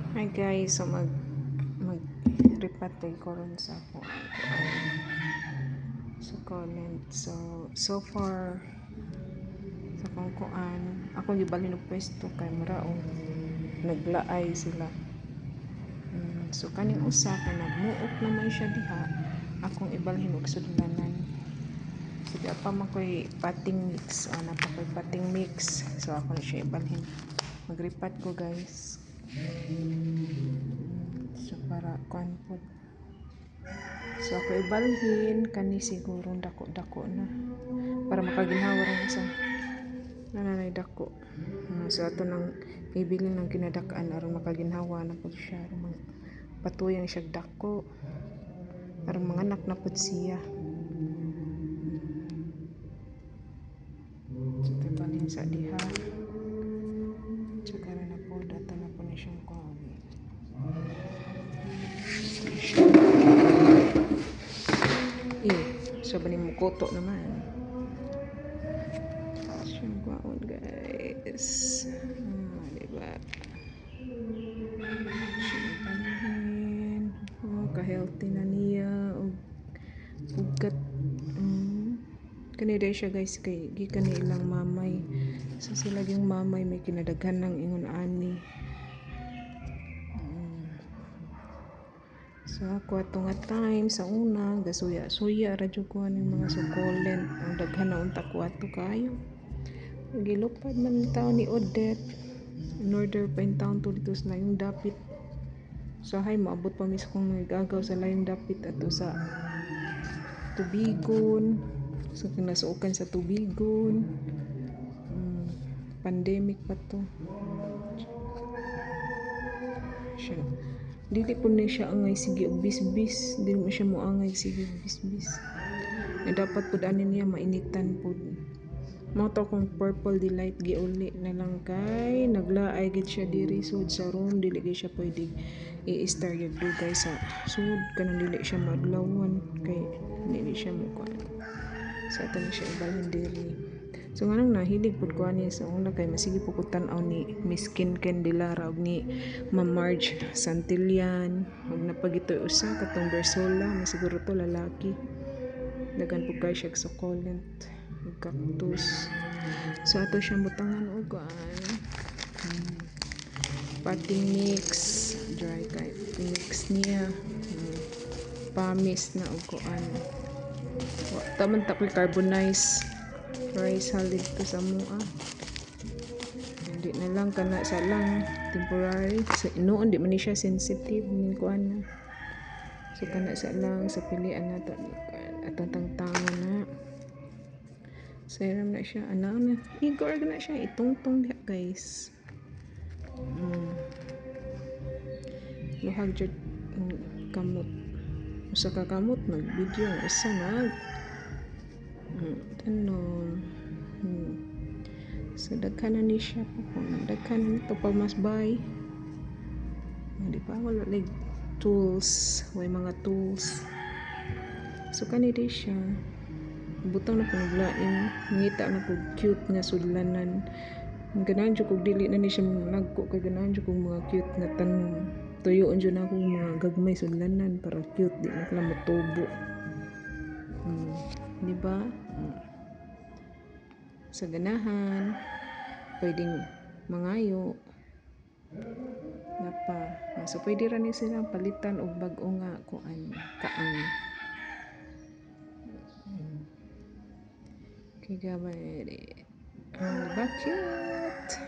Hi guys, so mag-repatay ko rin sa ako sa comment. So far sa kung kuan ako gibalhin og pwesto kay maraong naglaay sila. So kaning usa kay nagmuot naman siya diha, akong ibalhin og sudlanan. So di pa man koy pating mix, ana pa koy pating mix. So ako na siya ibalhin. Magripat ko guys. So para kuan pod. So ako ibalhin kani siguro dako-dako na para makaginhawa rin sa nanay dako. So ato nang ibilin ng kinadak-an aron makaginhawa na pod siya, patuyang siya dako aron manganak na pod siya. So ibalhin sa diha. Tsaka na po data na po na siyang kuan. Sabi ni Mukoto naman. Siyang kwaon guys. Diba? Siyang panihin. Ka-healthy na niya. Ugat. Kanina siya guys kay gikan ni ilang mamay. So sila yung mamay may kinadaghan ng ingon ani. So ako atong time sa una gasuya-suya radyo ko ng mga sukulent ang daghan na unta ko ato kayo. Gilupad man ang taon ni Odette in order pa in town to dito sa layong dapit. So hay maabot pa mis kong nagagaw sa layong dapit ato sa Tubigon. So kinasuokan sa Tubigon. Pandemic pa to. Siya dili po na siya angay sige og bisbis, dili mo siya mo angay sige og bisbis. Na dapat pud ani niya mainitan pud. Mao to kung purple delight giuli na lang kay naglaay gid siya diri sud sa room, dili gid siya pwede i-star yun dugay sa sud kanang dili siya maadlawon kay dili siya mo kuan. Sa ato na siya ibalhin diri. So nga nang nahilig pud ko ani sa una kay masige po ko tan-aw ni Miss Kinken Dilara og ni Ma'am Marge Santillan ug napagitoy usa katong Bersola, masiguro to lalaki. Dagan pud kay siya succulent ug cactus. So ato siyang butangan og potting mix, dry type mix niya. Pamis na og kuan. Taman ta carbonize rice halid to sa mua. Hindi na lang kana sa lang temporary. Sa noon di man ni siya sensitive ning kuan na. So kana sa lang sa pilian nato atong tangtangan na. Serum na siya ana na. Igor na siya itungtong diha guys. Luhag jud kamot. Usa ka kamot nag-video isa nag tanom. So daghan na ni siya po kung daghan na ito pa mas buy. Di ba wala like tools, way mga tools. So kanidi siya butang na panaglain, ngita na po cute nga sudlanan. Ganahan jud kog dili na ni siya nagko kay ganahan jud kog mga cute nga tanom. Tuyoon jud na akong mga gagmay sudlanan para cute di na kala motubo. Di ba? Sa ganahan pwedeng mangayo na pa. So pwede ra ni silang palitan og bag-o nga kuan kaang. Kaya ba cute?